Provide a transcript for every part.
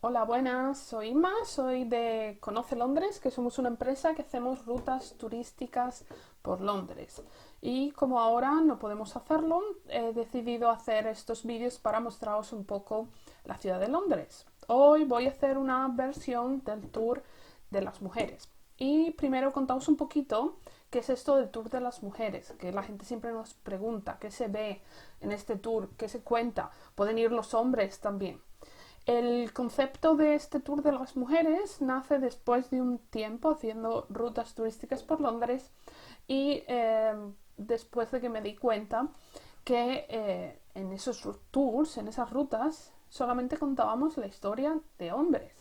Hola, buenas, soy Inma, soy de Conoce Londres, que somos una empresa que hacemos rutas turísticas por Londres. Y como ahora no podemos hacerlo, he decidido hacer estos vídeos para mostraros un poco la ciudad de Londres. Hoy voy a hacer una versión del tour de las mujeres. Y primero contaos un poquito qué es esto del tour de las mujeres, que la gente siempre nos pregunta qué se ve en este tour, qué se cuenta. Pueden ir los hombres también. El concepto de este tour de las mujeres nace después de un tiempo haciendo rutas turísticas por Londres y después de que me di cuenta que en esos tours, en esas rutas, solamente contábamos la historia de hombres.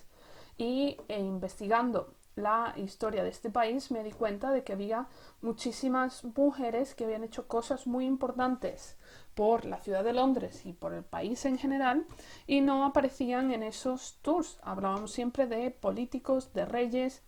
Y investigando la historia de este país me di cuenta de que había muchísimas mujeres que habían hecho cosas muy importantes por la ciudad de Londres y por el país en general y no aparecían en esos tours. Hablábamos siempre de políticos, de reyes,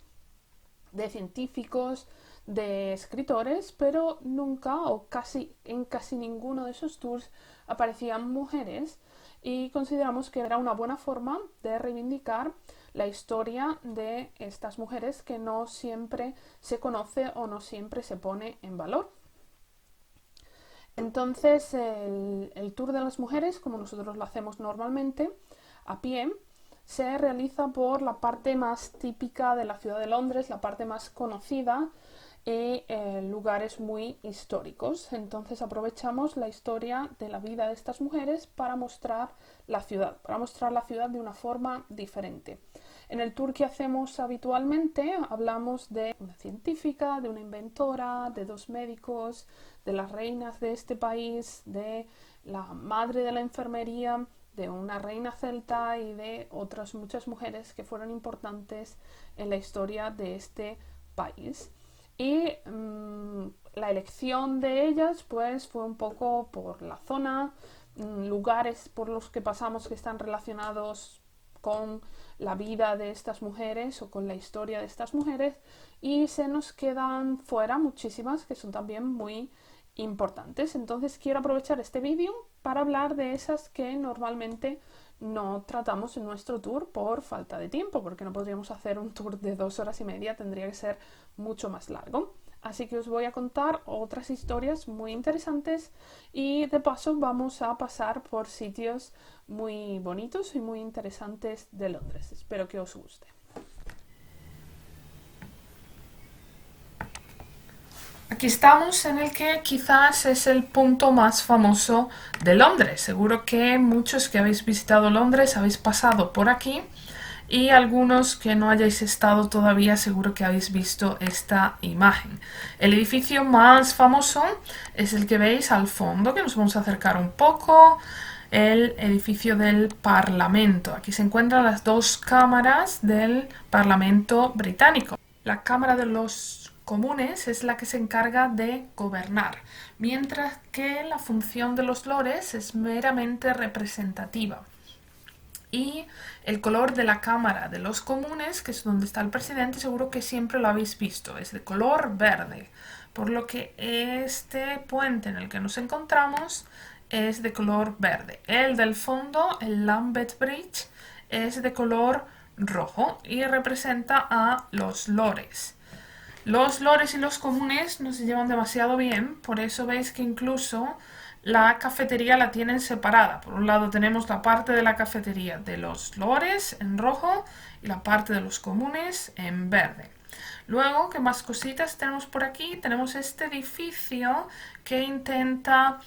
de científicos, de escritores, pero nunca o casi en casi ninguno de esos tours aparecían mujeres y consideramos que era una buena forma de reivindicar la historia de estas mujeres que no siempre se conoce o no siempre se pone en valor. Entonces, el tour de las mujeres, como nosotros lo hacemos normalmente, a pie, se realiza por la parte más típica de la ciudad de Londres, la parte más conocida y lugares muy históricos. Entonces aprovechamos la historia de la vida de estas mujeres para mostrar la ciudad de una forma diferente. En el tour que hacemos habitualmente hablamos de una científica, de una inventora, de dos médicos, de las reinas de este país, de la madre de la enfermería, de una reina celta y de otras muchas mujeres que fueron importantes en la historia de este país. Y la elección de ellas pues fue un poco por la zona, lugares por los que pasamos que están relacionados con la vida de estas mujeres o con la historia de estas mujeres, y se nos quedan fuera muchísimas que son también muy importantes. Entonces quiero aprovechar este vídeo para hablar de esas que normalmente no tratamos en nuestro tour por falta de tiempo, porque no podríamos hacer un tour de 2 horas y media, tendría que ser mucho más largo. Así que os voy a contar otras historias muy interesantes y de paso vamos a pasar por sitios muy bonitos y muy interesantes de Londres. Espero que os guste. Aquí estamos en el que quizás es el punto más famoso de Londres. Seguro que muchos que habéis visitado Londres habéis pasado por aquí y algunos que no hayáis estado todavía seguro que habéis visto esta imagen. El edificio más famoso es el que veis al fondo, que nos vamos a acercar un poco. El edificio del Parlamento. Aquí se encuentran las dos cámaras del Parlamento británico. La Cámara de los Comunes es la que se encarga de gobernar, mientras que la función de los lores es meramente representativa. Y el color de la Cámara de los Comunes, que es donde está el presidente, seguro que siempre lo habéis visto, es de color verde, por lo que este puente en el que nos encontramos es de color verde. El del fondo, el Lambeth Bridge, es de color rojo y representa a los lores. Los lores y los comunes no se llevan demasiado bien, por eso veis que incluso la cafetería la tienen separada. Por un lado tenemos la parte de la cafetería de los lores en rojo y la parte de los comunes en verde. Luego, ¿qué más cositas tenemos por aquí? Tenemos este edificio que intenta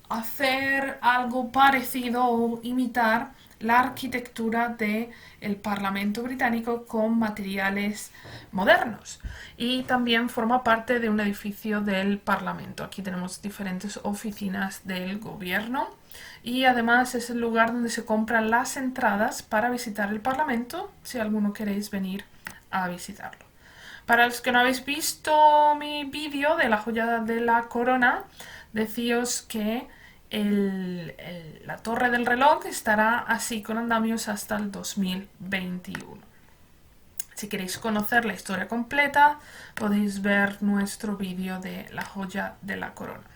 hacer algo parecido o imitar la arquitectura del Parlamento británico con materiales modernos, y también forma parte de un edificio del Parlamento. Aquí tenemos diferentes oficinas del gobierno y además es el lugar donde se compran las entradas para visitar el Parlamento, si alguno queréis venir a visitarlo. Para los que no habéis visto mi vídeo de la joya de la corona, decíos que la torre del reloj estará así con andamios hasta el 2021. Si queréis conocer la historia completa, podéis ver nuestro vídeo de la joya de la corona.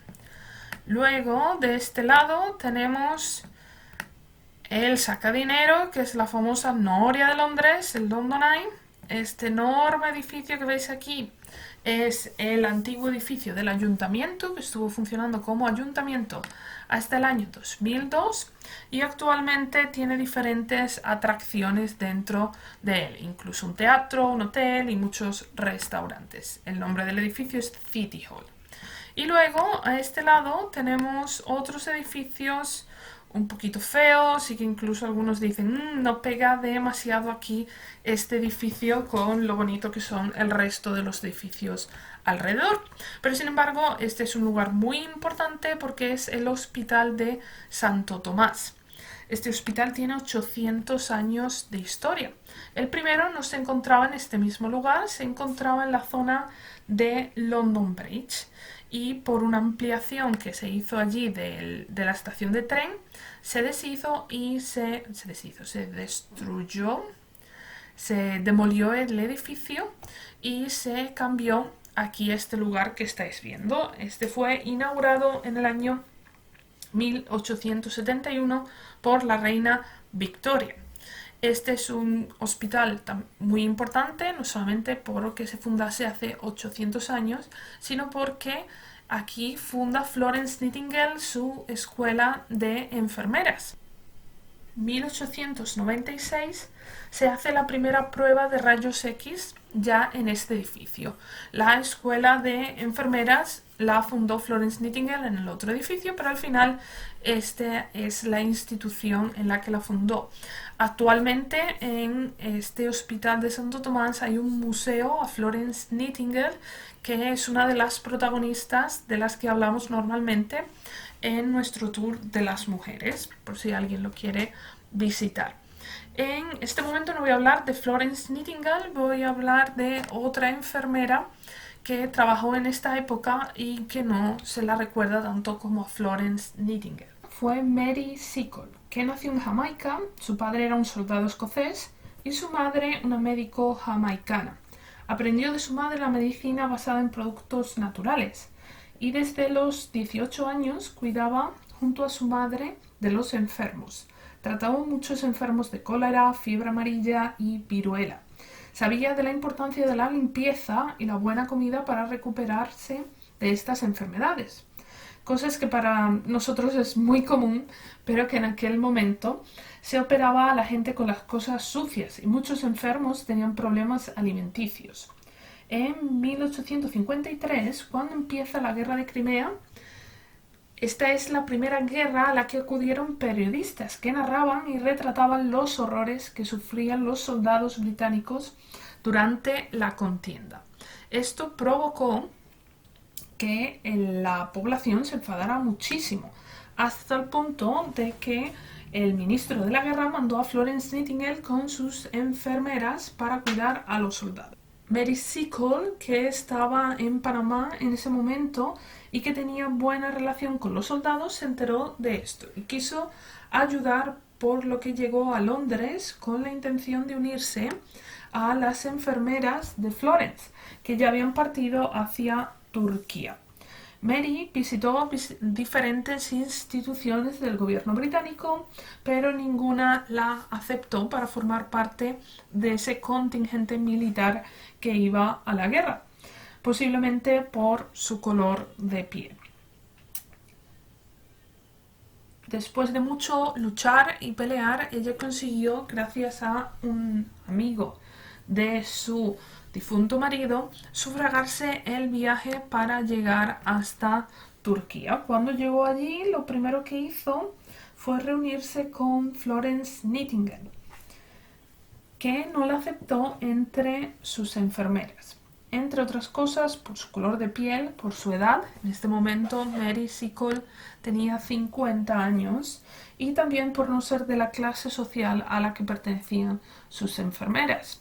Luego, de este lado, tenemos Él saca dinero, que es la famosa Noria de Londres, el London Eye. Este enorme edificio que veis aquí es el antiguo edificio del ayuntamiento, que estuvo funcionando como ayuntamiento hasta el año 2002 y actualmente tiene diferentes atracciones dentro de él, incluso un teatro, un hotel y muchos restaurantes. El nombre del edificio es City Hall. Y luego a este lado tenemos otros edificios un poquito feos y que incluso algunos dicen no pega demasiado aquí este edificio con lo bonito que son el resto de los edificios alrededor. Pero sin embargo este es un lugar muy importante porque es el Hospital de Santo Tomás. Este hospital tiene 800 años de historia. El primero no se encontraba en este mismo lugar, se encontraba en la zona de London Bridge y por una ampliación que se hizo allí de la estación de tren se deshizo y se destruyó, se demolió el edificio y se cambió aquí este lugar que estáis viendo. Este fue inaugurado en el año 1871 por la reina Victoria. Este es un hospital muy importante, no solamente porque se fundase hace 800 años, sino porque aquí funda Florence Nightingale su escuela de enfermeras. 1896 se hace la primera prueba de rayos X ya en este edificio. La escuela de enfermeras la fundó Florence Nightingale en el otro edificio, pero al final esta es la institución en la que la fundó. Actualmente en este Hospital de Santo Tomás hay un museo a Florence Nightingale, que es una de las protagonistas de las que hablamos normalmente en nuestro tour de las mujeres, por si alguien lo quiere visitar. En este momento no voy a hablar de Florence Nightingale, voy a hablar de otra enfermera que trabajó en esta época y que no se la recuerda tanto como Florence Nightingale. Fue Mary Seacole, que nació en Jamaica. Su padre era un soldado escocés y su madre una médico jamaicana. Aprendió de su madre la medicina basada en productos naturales y desde los 18 años cuidaba junto a su madre de los enfermos. Trataba muchos enfermos de cólera, fiebre amarilla y viruela. Sabía de la importancia de la limpieza y la buena comida para recuperarse de estas enfermedades. Cosas que para nosotros es muy común, pero que en aquel momento se operaba a la gente con las cosas sucias y muchos enfermos tenían problemas alimenticios. En 1853, cuando empieza la guerra de Crimea, esta es la primera guerra a la que acudieron periodistas que narraban y retrataban los horrores que sufrían los soldados británicos durante la contienda. Esto provocó que la población se enfadara muchísimo, hasta el punto de que el ministro de la guerra mandó a Florence Nightingale con sus enfermeras para cuidar a los soldados. Mary Seacole, que estaba en Panamá en ese momento y que tenía buena relación con los soldados, se enteró de esto y quiso ayudar, por lo que llegó a Londres con la intención de unirse a las enfermeras de Florence, que ya habían partido hacia Turquía. Mary visitó diferentes instituciones del gobierno británico, pero ninguna la aceptó para formar parte de ese contingente militar que iba a la guerra, posiblemente por su color de piel. Después de mucho luchar y pelear, ella consiguió, gracias a un amigo de su difunto marido, sufragarse el viaje para llegar hasta Turquía. Cuando llegó allí, lo primero que hizo fue reunirse con Florence Nightingale, que no la aceptó entre sus enfermeras. Entre otras cosas, por su color de piel, por su edad. En este momento Mary Seacole tenía 50 años y también por no ser de la clase social a la que pertenecían sus enfermeras.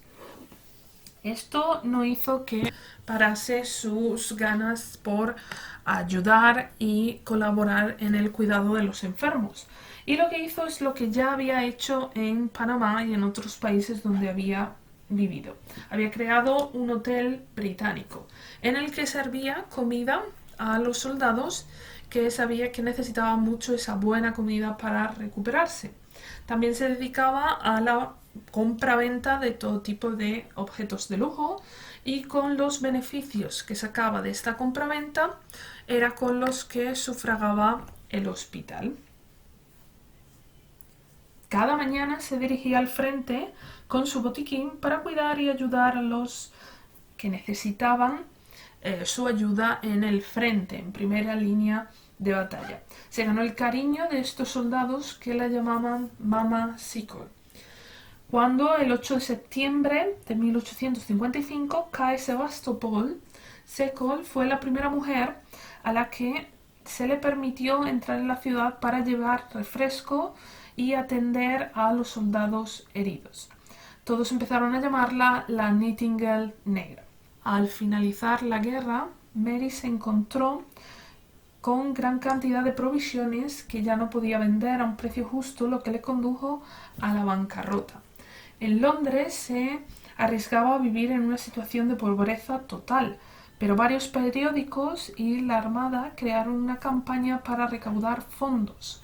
Esto no hizo que parase sus ganas por ayudar y colaborar en el cuidado de los enfermos. Y lo que hizo es lo que ya había hecho en Panamá y en otros países donde había vivido. Había creado un hotel británico en el que servía comida a los soldados, que sabía que necesitaban mucho esa buena comida para recuperarse. También se dedicaba a la compra-venta de todo tipo de objetos de lujo y con los beneficios que sacaba de esta compra-venta era con los que sufragaba el hospital. Cada mañana se dirigía al frente con su botiquín para cuidar y ayudar a los que necesitaban su ayuda en el frente, en primera línea de batalla. Se ganó el cariño de estos soldados que la llamaban Mama Seacole. Cuando el 8 de septiembre de 1855 cae Sebastopol, Seacole fue la primera mujer a la que se le permitió entrar en la ciudad para llevar refresco y atender a los soldados heridos. Todos empezaron a llamarla la Nightingale Negra. Al finalizar la guerra, Mary se encontró con gran cantidad de provisiones que ya no podía vender a un precio justo, lo que le condujo a la bancarrota. En Londres se arriesgaba a vivir en una situación de pobreza total, pero varios periódicos y la Armada crearon una campaña para recaudar fondos.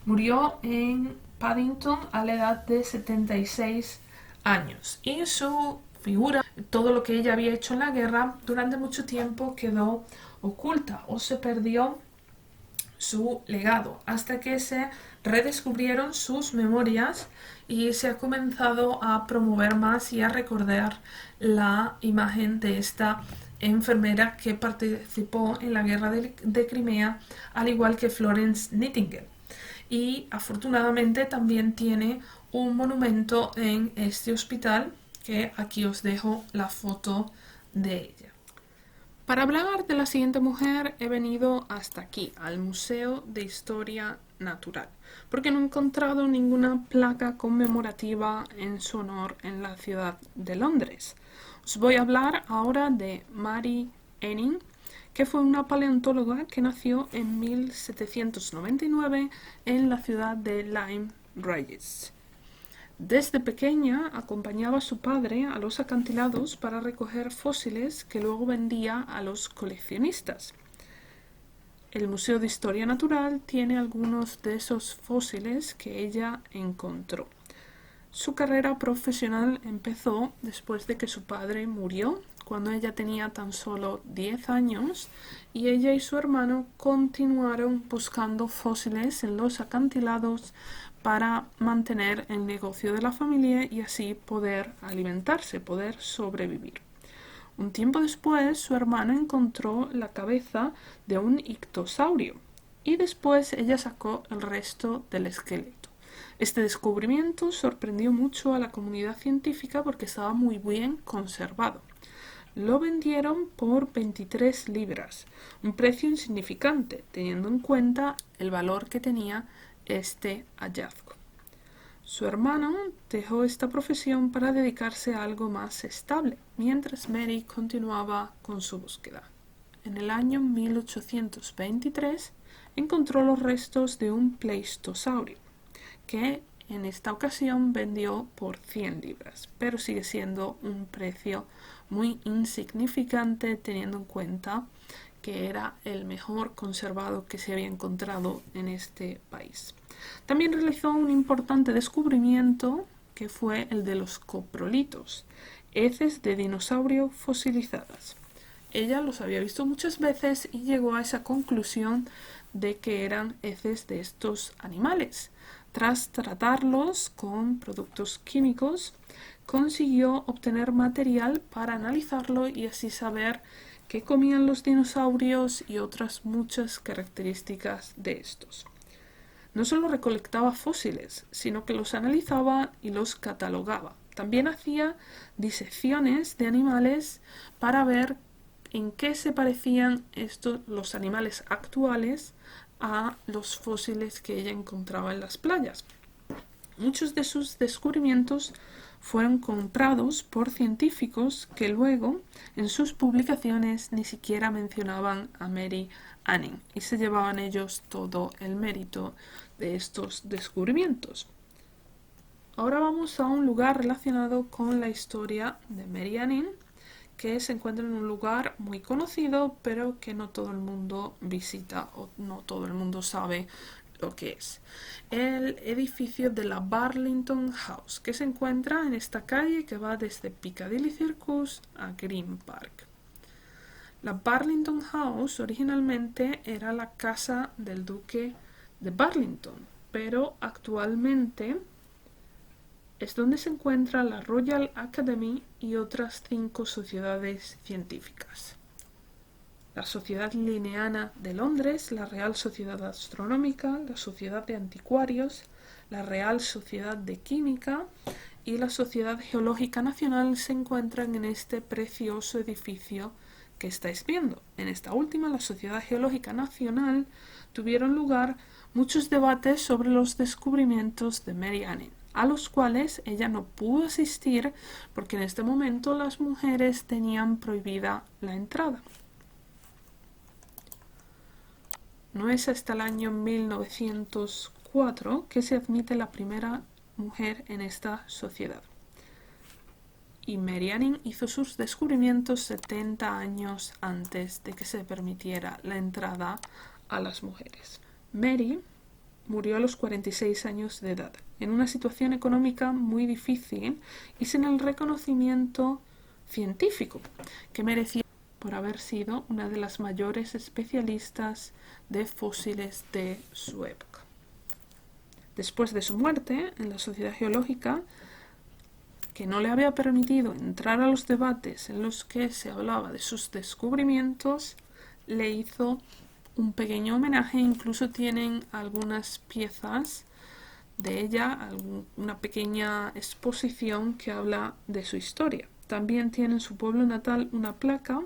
Murió en Paddington a la edad de 76 años y su figura, todo lo que ella había hecho en la guerra, durante mucho tiempo quedó oculta o se perdió su legado hasta que se redescubrieron sus memorias y se ha comenzado a promover más y a recordar la imagen de esta enfermera que participó en la guerra de Crimea, al igual que Florence Nightingale. Y afortunadamente también tiene un monumento en este hospital, que aquí os dejo la foto de ella. Para hablar de la siguiente mujer he venido hasta aquí, al Museo de Historia Natural, porque no he encontrado ninguna placa conmemorativa en su honor en la ciudad de Londres. Os voy a hablar ahora de Mary Anning, que fue una paleontóloga que nació en 1799 en la ciudad de Lyme Regis. Desde pequeña acompañaba a su padre a los acantilados para recoger fósiles que luego vendía a los coleccionistas. El Museo de Historia Natural tiene algunos de esos fósiles que ella encontró. Su carrera profesional empezó después de que su padre murió, cuando ella tenía tan solo 10 años, y ella y su hermano continuaron buscando fósiles en los acantilados para mantener el negocio de la familia y así poder alimentarse, poder sobrevivir. Un tiempo después, su hermano encontró la cabeza de un ictosaurio y después ella sacó el resto del esqueleto. Este descubrimiento sorprendió mucho a la comunidad científica porque estaba muy bien conservado. Lo vendieron por 23 libras, un precio insignificante, teniendo en cuenta el valor que tenía este hallazgo. Su hermano dejó esta profesión para dedicarse a algo más estable, mientras Mary continuaba con su búsqueda. En el año 1823 encontró los restos de un pleistosaurio, que en esta ocasión vendió por 100 libras, pero sigue siendo un precio muy insignificante teniendo en cuenta que era el mejor conservado que se había encontrado en este país. También realizó un importante descubrimiento que fue el de los coprolitos, heces de dinosaurio fosilizadas. Ella los había visto muchas veces y llegó a esa conclusión de que eran heces de estos animales. Tras tratarlos con productos químicos, consiguió obtener material para analizarlo y así saber qué comían los dinosaurios y otras muchas características de estos. No solo recolectaba fósiles, sino que los analizaba y los catalogaba. También hacía disecciones de animales para ver en qué se parecían los animales actuales a los fósiles que ella encontraba en las playas. Muchos de sus descubrimientos fueron comprados por científicos que luego en sus publicaciones ni siquiera mencionaban a Mary Anning y se llevaban ellos todo el mérito de estos descubrimientos. Ahora vamos a un lugar relacionado con la historia de Mary Anning, que se encuentra en un lugar muy conocido pero que no todo el mundo visita o no todo el mundo sabe lo que es el edificio de la Burlington House, que se encuentra en esta calle que va desde Piccadilly Circus a Green Park. La Burlington House originalmente era la casa del duque de Burlington, pero actualmente es donde se encuentra la Royal Academy y otras 5 sociedades científicas. La Sociedad Linneana de Londres, la Real Sociedad Astronómica, la Sociedad de Anticuarios, la Real Sociedad de Química y la Sociedad Geológica Nacional se encuentran en este precioso edificio que estáis viendo. En esta última, la Sociedad Geológica Nacional, tuvieron lugar muchos debates sobre los descubrimientos de Mary Anning, a los cuales ella no pudo asistir porque en este momento las mujeres tenían prohibida la entrada. No es hasta el año 1904 que se admite la primera mujer en esta sociedad. Y Mary Anning hizo sus descubrimientos 70 años antes de que se permitiera la entrada a las mujeres. Mary murió a los 46 años de edad, en una situación económica muy difícil y sin el reconocimiento científico que merecía por haber sido una de las mayores especialistas de fósiles de su época. Después de su muerte, en la Sociedad Geológica, que no le había permitido entrar a los debates en los que se hablaba de sus descubrimientos, le hizo un pequeño homenaje. Incluso tienen algunas piezas de ella, una pequeña exposición que habla de su historia. También tiene en su pueblo natal una placa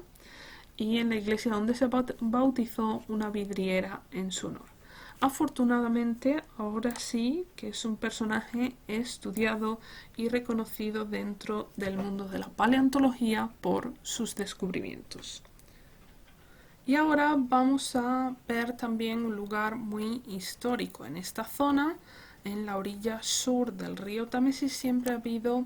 y en la iglesia donde se bautizó una vidriera en su honor. Afortunadamente, ahora sí que es un personaje estudiado y reconocido dentro del mundo de la paleontología por sus descubrimientos. Y ahora vamos a ver también un lugar muy histórico. En esta zona, en la orilla sur del río Támesis, siempre ha habido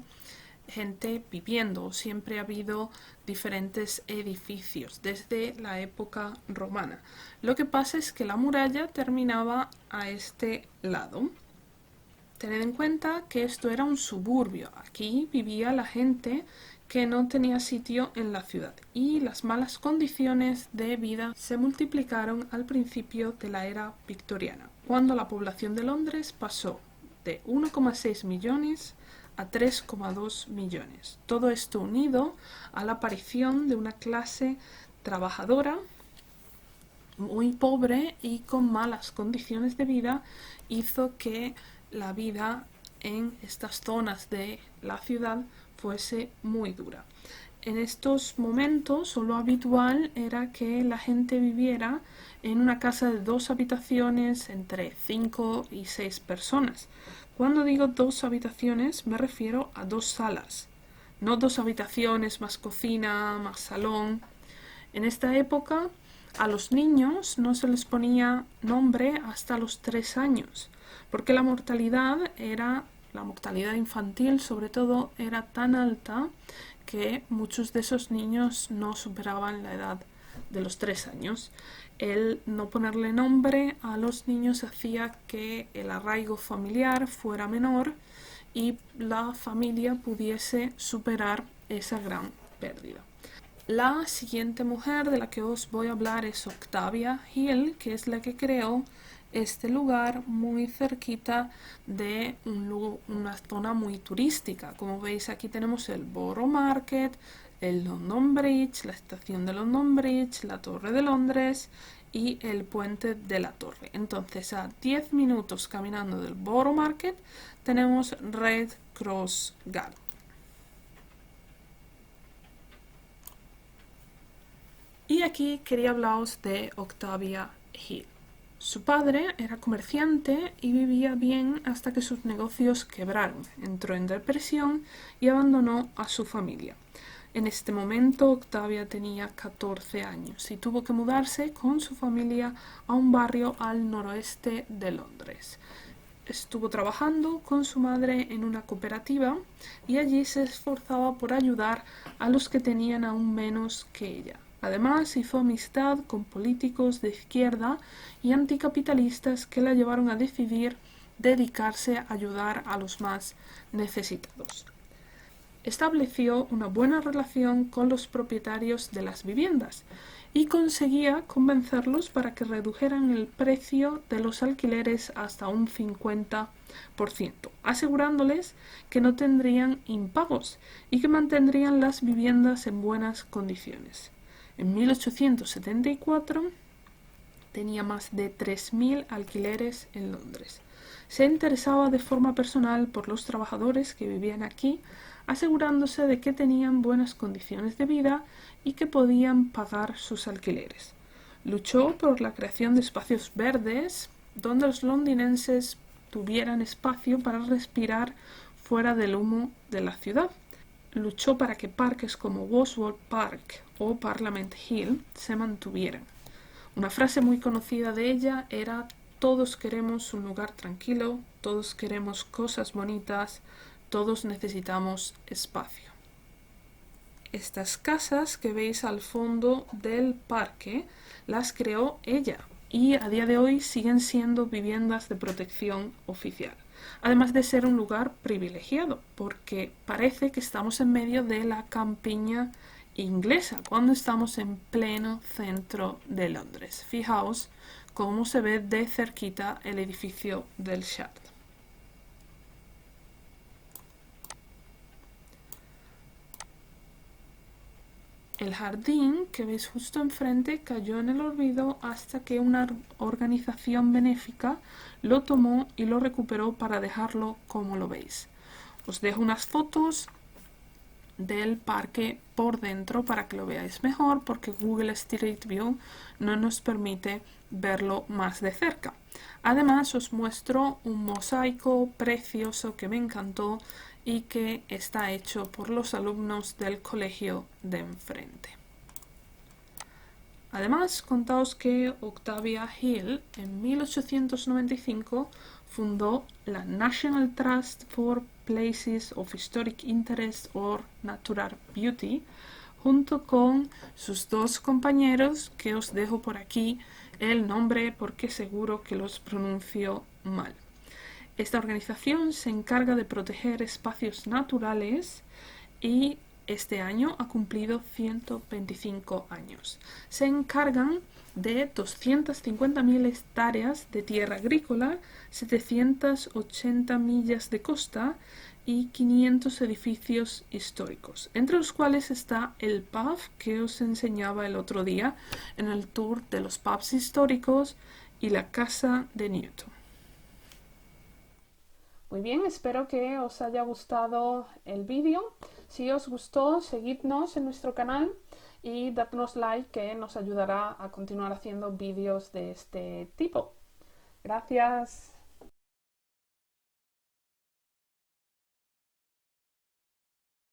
gente viviendo, siempre ha habido diferentes edificios desde la época romana. Lo que pasa es que la muralla terminaba a este lado. Tened en cuenta que esto era un suburbio. Aquí vivía la gente que no tenía sitio en la ciudad, y las malas condiciones de vida se multiplicaron al principio de la era victoriana, cuando la población de Londres pasó de 1,6 millones a 3,2 millones. Todo esto unido a la aparición de una clase trabajadora muy pobre y con malas condiciones de vida, hizo que la vida en estas zonas de la ciudad fuese muy dura. En estos momentos lo habitual era que la gente viviera en una casa de 2 habitaciones entre 5 y 6 personas. Cuando digo 2 habitaciones me refiero a 2 salas, no 2 habitaciones más cocina, más salón. En esta época a los niños no se les ponía nombre hasta los 3 años, porque la mortalidad infantil sobre todo, era tan alta que muchos de esos niños no superaban la edad de los 3 años. El no ponerle nombre a los niños hacía que el arraigo familiar fuera menor y la familia pudiese superar esa gran pérdida. La siguiente mujer de la que os voy a hablar es Octavia Hill, que es la que creó este lugar muy cerquita de una zona muy turística. Como veis, aquí tenemos el Borough Market, el London Bridge, la estación de London Bridge, la Torre de Londres y el puente de la Torre. Entonces, a 10 minutos caminando del Borough Market tenemos Red Cross Garden. Y aquí quería hablaros de Octavia Hill. Su padre era comerciante y vivía bien hasta que sus negocios quebraron. Entró en depresión y abandonó a su familia. En este momento Octavia tenía 14 años y tuvo que mudarse con su familia a un barrio al noroeste de Londres. Estuvo trabajando con su madre en una cooperativa y allí se esforzaba por ayudar a los que tenían aún menos que ella. Además, hizo amistad con políticos de izquierda y anticapitalistas que la llevaron a decidir dedicarse a ayudar a los más necesitados. Estableció una buena relación con los propietarios de las viviendas y conseguía convencerlos para que redujeran el precio de los alquileres hasta un 50%, asegurándoles que no tendrían impagos y que mantendrían las viviendas en buenas condiciones. En 1874 tenía más de 3.000 alquileres en Londres. Se interesaba de forma personal por los trabajadores que vivían aquí, asegurándose de que tenían buenas condiciones de vida y que podían pagar sus alquileres. Luchó por la creación de espacios verdes donde los londinenses tuvieran espacio para respirar fuera del humo de la ciudad. Luchó para que parques como Wandsworth Park o Parliament Hill se mantuvieran. Una frase muy conocida de ella era: todos queremos un lugar tranquilo, todos queremos cosas bonitas, todos necesitamos espacio. Estas casas que veis al fondo del parque las creó ella y a día de hoy siguen siendo viviendas de protección oficial. Además de ser un lugar privilegiado, porque parece que estamos en medio de la campiña inglesa cuando estamos en pleno centro de Londres. Fijaos cómo se ve de cerquita el edificio del Shard. El jardín que veis justo enfrente cayó en el olvido hasta que una organización benéfica lo tomó y lo recuperó para dejarlo como lo veis. Os dejo unas fotos del parque por dentro para que lo veáis mejor, porque Google Street View no nos permite verlo más de cerca. Además os muestro un mosaico precioso que me encantó y que está hecho por los alumnos del colegio de enfrente. Además, contaos que Octavia Hill en 1895 fundó la National Trust for Places of Historic Interest or Natural Beauty, junto con sus dos compañeros, que os dejo por aquí el nombre porque seguro que los pronuncio mal. Esta organización se encarga de proteger espacios naturales y este año ha cumplido 125 años. Se encargan de 250.000 hectáreas de tierra agrícola, 780 millas de costa y 500 edificios históricos, entre los cuales está el pub que os enseñaba el otro día en el tour de los pubs históricos y la casa de Newton. Muy bien, espero que os haya gustado el vídeo. Si os gustó, seguidnos en nuestro canal y dadnos like, que nos ayudará a continuar haciendo vídeos de este tipo. Gracias.